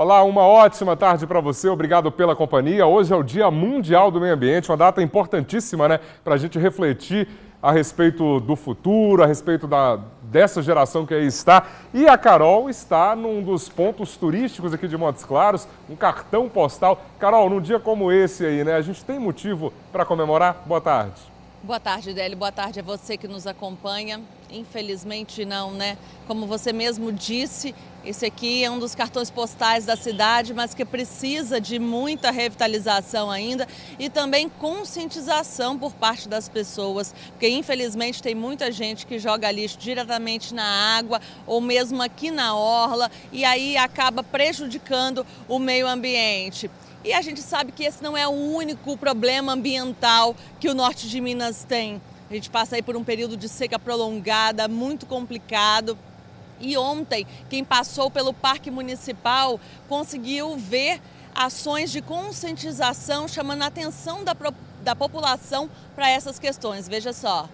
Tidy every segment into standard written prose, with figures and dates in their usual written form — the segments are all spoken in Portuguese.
Olá, uma ótima tarde para você, obrigado pela companhia. Hoje é o Dia Mundial do Meio Ambiente, uma data importantíssima, né, para a gente refletir a respeito do futuro, a respeito dessa geração que aí está. E a Carol está num dos pontos turísticos aqui de Montes Claros, um cartão postal. Carol, num dia como esse aí, né, a gente tem motivo para comemorar? Boa tarde. Boa tarde, Délio. Boa tarde a você que nos acompanha. Infelizmente não, né? Como você mesmo disse, esse aqui é um dos cartões postais da cidade, mas que precisa de muita revitalização ainda e também conscientização por parte das pessoas, porque infelizmente tem muita gente que joga lixo diretamente na água ou mesmo aqui na orla e aí acaba prejudicando o meio ambiente. E a gente sabe que esse não é o único problema ambiental que o norte de Minas tem. A gente passa aí por um período de seca prolongada, muito complicado. E ontem, quem passou pelo Parque Municipal conseguiu ver ações de conscientização chamando a atenção da população para essas questões. Veja só.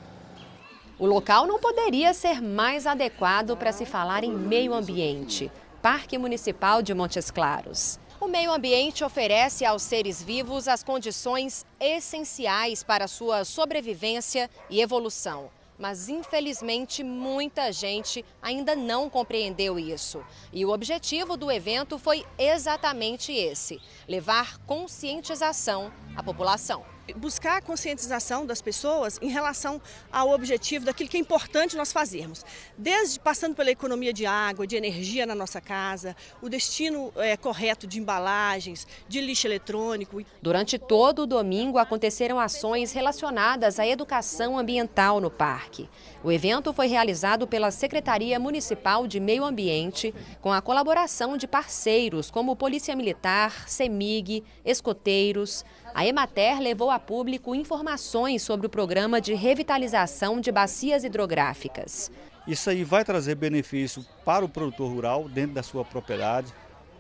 O local não poderia ser mais adequado para se falar em meio ambiente. Parque Municipal de Montes Claros. O meio ambiente oferece aos seres vivos as condições essenciais para sua sobrevivência e evolução. Mas, infelizmente, muita gente ainda não compreendeu isso. E o objetivo do evento foi exatamente esse: levar conscientização à população. Buscar a conscientização das pessoas em relação ao objetivo daquilo que é importante nós fazermos. Desde passando pela economia de água, de energia na nossa casa, o destino correto de embalagens, de lixo eletrônico. Durante todo o domingo aconteceram ações relacionadas à educação ambiental no parque. O evento foi realizado pela Secretaria Municipal de Meio Ambiente, com a colaboração de parceiros como Polícia Militar, CEMIG, escoteiros. A Emater levou a público informações sobre o programa de revitalização de bacias hidrográficas. Isso aí vai trazer benefício para o produtor rural dentro da sua propriedade,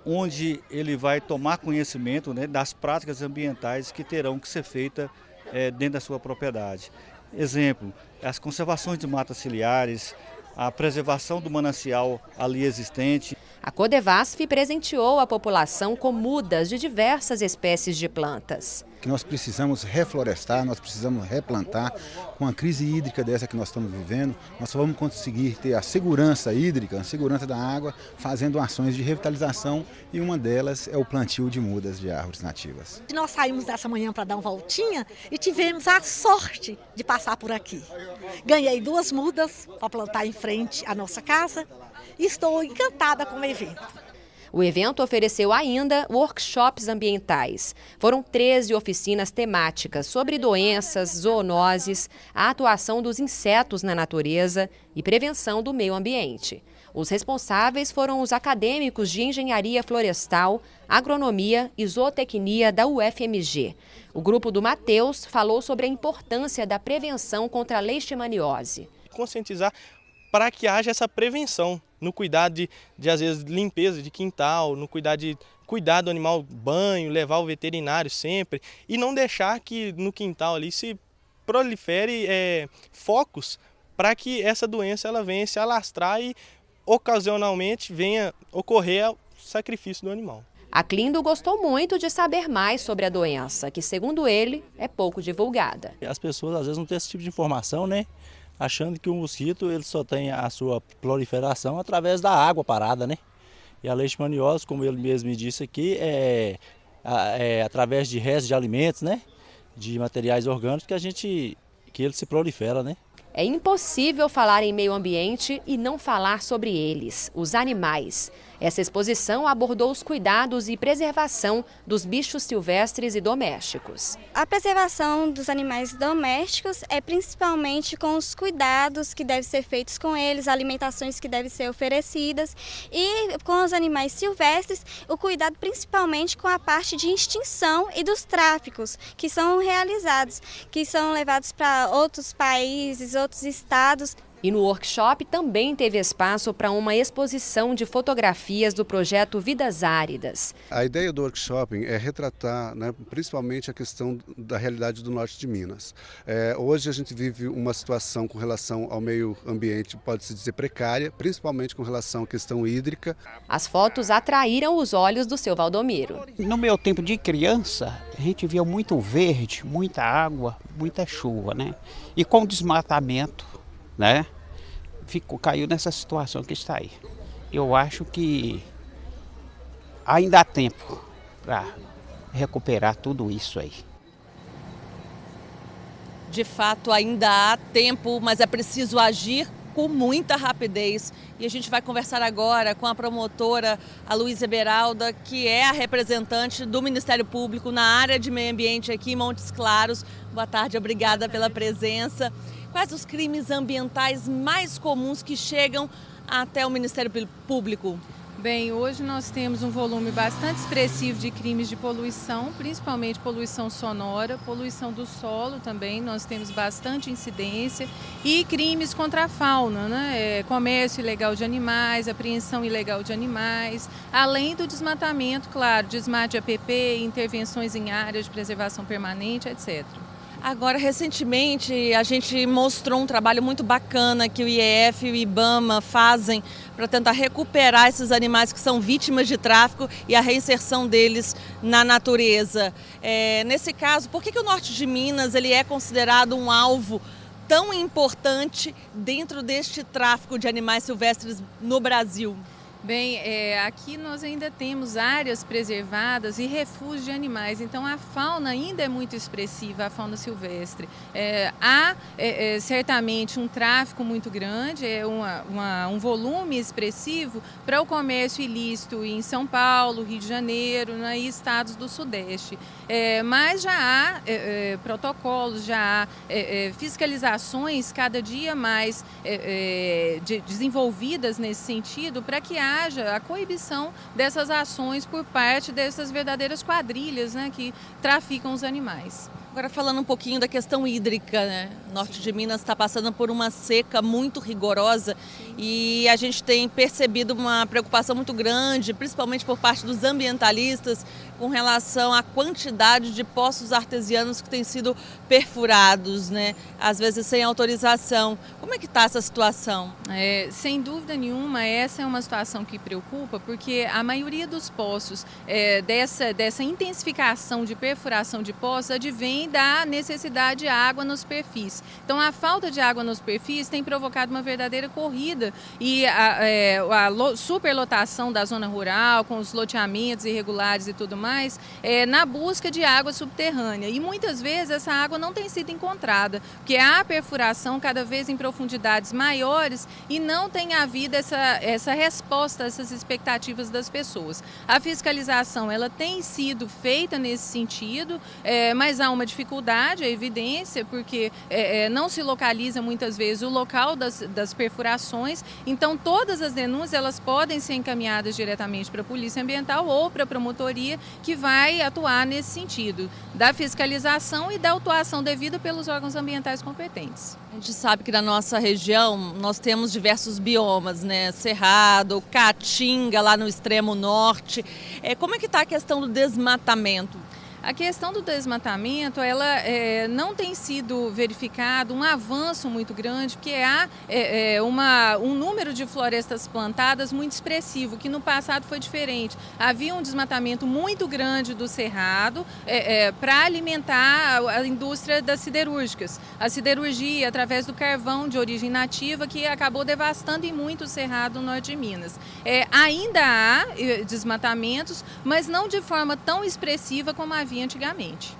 onde ele vai tomar conhecimento, né, das práticas ambientais que terão que ser feitas dentro da sua propriedade. Exemplo, as conservações de matas ciliares, a preservação do manancial ali existente. A Codevasf presenteou a população com mudas de diversas espécies de plantas. Que nós precisamos reflorestar, nós precisamos replantar. Com a crise hídrica dessa que nós estamos vivendo, nós só vamos conseguir ter a segurança hídrica, a segurança da água, fazendo ações de revitalização, e uma delas é o plantio de mudas de árvores nativas. Nós saímos dessa manhã para dar uma voltinha e tivemos a sorte de passar por aqui. Ganhei 2 mudas para plantar em frente à nossa casa e estou encantada com o evento. O evento ofereceu ainda workshops ambientais. Foram 13 oficinas temáticas sobre doenças, zoonoses, a atuação dos insetos na natureza e prevenção do meio ambiente. Os responsáveis foram os acadêmicos de Engenharia Florestal, Agronomia e Zootecnia da UFMG. O grupo do Mateus falou sobre a importância da prevenção contra a leishmaniose. Conscientizar para que haja essa prevenção no cuidado de às vezes, limpeza de quintal, no cuidar do animal, banho, levar o veterinário sempre e não deixar que no quintal ali se prolifere focos para que essa doença ela venha se alastrar e ocasionalmente venha ocorrer o sacrifício do animal. Aclindo gostou muito de saber mais sobre a doença, que segundo ele é pouco divulgada. As pessoas às vezes não têm esse tipo de informação, né? Achando que o mosquito ele só tem a sua proliferação através da água parada, né? E a leishmaniose, como ele mesmo me disse aqui, é através de restos de alimentos, né? De materiais orgânicos que ele se prolifera, né? É impossível falar em meio ambiente e não falar sobre eles, os animais. Essa exposição abordou os cuidados e preservação dos bichos silvestres e domésticos. A preservação dos animais domésticos é principalmente com os cuidados que devem ser feitos com eles, alimentações que devem ser oferecidas, e com os animais silvestres, o cuidado principalmente com a parte de extinção e dos tráficos que são realizados, que são levados para outros países, outros estados. E no workshop também teve espaço para uma exposição de fotografias do projeto Vidas Áridas. A ideia do workshop é retratar, né, principalmente a questão da realidade do norte de Minas. Hoje a gente vive uma situação com relação ao meio ambiente, pode-se dizer precária, principalmente com relação à questão hídrica. As fotos atraíram os olhos do seu Valdomiro. No meu tempo de criança, a gente via muito verde, muita água, muita chuva, né? E com o desmatamento, né? Caiu nessa situação que está aí. Eu acho que ainda há tempo para recuperar tudo isso aí. De fato, ainda há tempo, mas é preciso agir com muita rapidez. E a gente vai conversar agora com a promotora, a Luísa Beralda, que é a representante do Ministério Público na área de meio ambiente aqui em Montes Claros. Boa tarde, obrigada pela presença. Quais os crimes ambientais mais comuns que chegam até o Ministério Público? Bem, hoje nós temos um volume bastante expressivo de crimes de poluição, principalmente poluição sonora, poluição do solo também, nós temos bastante incidência, e crimes contra a fauna, né? Comércio ilegal de animais, apreensão ilegal de animais, além do desmatamento, claro, desmate de APP, intervenções em áreas de preservação permanente, etc. Agora, recentemente, a gente mostrou um trabalho muito bacana que o IEF e o IBAMA fazem para tentar recuperar esses animais que são vítimas de tráfico e a reinserção deles na natureza. Nesse caso, por que o norte de Minas ele é considerado um alvo tão importante dentro deste tráfico de animais silvestres no Brasil? Bem, aqui nós ainda temos áreas preservadas e refúgios de animais, então a fauna ainda é muito expressiva, a fauna silvestre. Há certamente um tráfico muito grande, um volume expressivo para o comércio ilícito em São Paulo, Rio de Janeiro, né, e estados do Sudeste. Mas já há protocolos, já há fiscalizações cada dia mais desenvolvidas nesse sentido para que haja a coibição dessas ações por parte dessas verdadeiras quadrilhas, né, que traficam os animais. Agora falando um pouquinho da questão hídrica, né? O norte de Minas está passando por uma seca muito rigorosa e a gente tem percebido uma preocupação muito grande, principalmente por parte dos ambientalistas, com relação à quantidade de poços artesianos que têm sido perfurados, né? Às vezes sem autorização. Como é que está essa situação? Sem dúvida nenhuma, essa é uma situação que preocupa, porque a maioria dos poços, dessa intensificação de perfuração de poços, advém da necessidade de água nos perfis. Então, a falta de água nos perfis tem provocado uma verdadeira corrida e a superlotação da zona rural, com os loteamentos irregulares e tudo mais, na busca de água subterrânea. E muitas vezes essa água não tem sido encontrada, porque há perfuração cada vez em profundidades maiores e não tem havido essa resposta a essas expectativas das pessoas. A fiscalização ela tem sido feita nesse sentido, mas há uma dificuldade, é evidência, porque não se localiza muitas vezes o local das perfurações, então todas as denúncias elas podem ser encaminhadas diretamente para a Polícia Ambiental ou para a promotoria que vai atuar nesse sentido, da fiscalização e da autuação devida pelos órgãos ambientais competentes. A gente sabe que na nossa região nós temos diversos biomas, né? Cerrado, Caatinga, lá no extremo norte. Como é que está a questão do desmatamento? A questão do desmatamento, ela não tem sido verificado um avanço muito grande, porque há um número de florestas plantadas muito expressivo, que no passado foi diferente. Havia um desmatamento muito grande do cerrado para alimentar a indústria das siderúrgicas. A siderurgia, através do carvão de origem nativa, que acabou devastando em muito o cerrado no norte de Minas. Ainda há desmatamentos, mas não de forma tão expressiva como havia antigamente.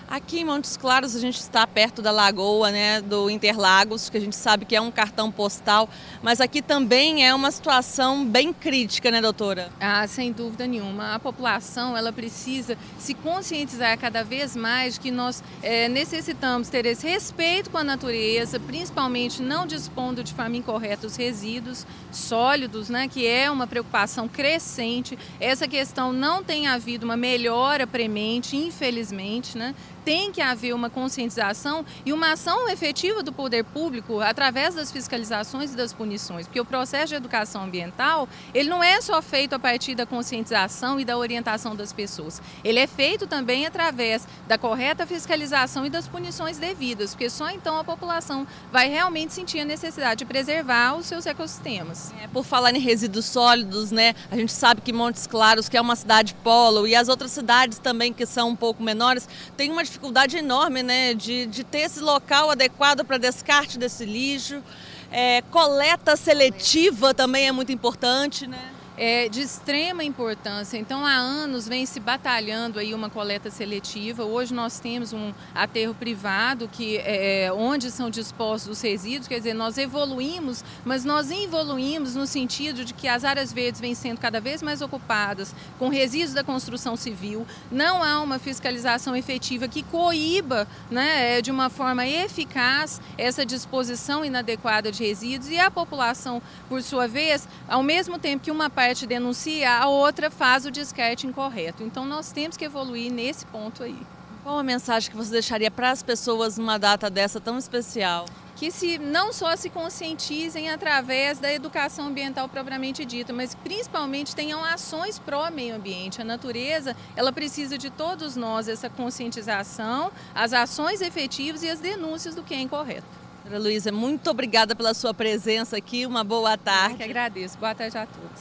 Aqui em Montes Claros a gente está perto da lagoa, né, do Interlagos, que a gente sabe que é um cartão postal, mas aqui também é uma situação bem crítica, né, doutora? Sem dúvida nenhuma. A população ela precisa se conscientizar cada vez mais que nós necessitamos ter esse respeito com a natureza, principalmente não dispondo de forma incorreta os resíduos sólidos, né, que é uma preocupação crescente. Essa questão não tem havido uma melhora premente, infelizmente, né? tem que haver uma conscientização e uma ação efetiva do poder público através das fiscalizações e das punições, porque o processo de educação ambiental, ele não é só feito a partir da conscientização e da orientação das pessoas, ele é feito também através da correta fiscalização e das punições devidas, porque só então a população vai realmente sentir a necessidade de preservar os seus ecossistemas. Por falar em resíduos sólidos, né, a gente sabe que Montes Claros, que é uma cidade polo, e as outras cidades também que são um pouco menores, tem uma dificuldade enorme, né, de ter esse local adequado para descarte desse lixo. Coleta seletiva também é muito importante, né? É de extrema importância. Então, há anos vem se batalhando aí uma coleta seletiva. Hoje nós temos um aterro privado que onde são dispostos os resíduos, quer dizer, nós evoluímos, mas nós involuímos no sentido de que as áreas verdes vêm sendo cada vez mais ocupadas com resíduos da construção civil. Não há uma fiscalização efetiva que coíba, né, de uma forma eficaz essa disposição inadequada de resíduos, e a população, por sua vez, ao mesmo tempo que uma parte denuncia, a outra faz o descarte incorreto. Então nós temos que evoluir nesse ponto aí. Qual a mensagem que você deixaria para as pessoas numa data dessa tão especial? Que não só se conscientizem através da educação ambiental propriamente dita, mas principalmente tenham ações pró-meio ambiente. A natureza, ela precisa de todos nós, essa conscientização, as ações efetivas e as denúncias do que é incorreto. Doutora Luísa, muito obrigada pela sua presença aqui, uma boa tarde. Eu que agradeço, boa tarde a todos.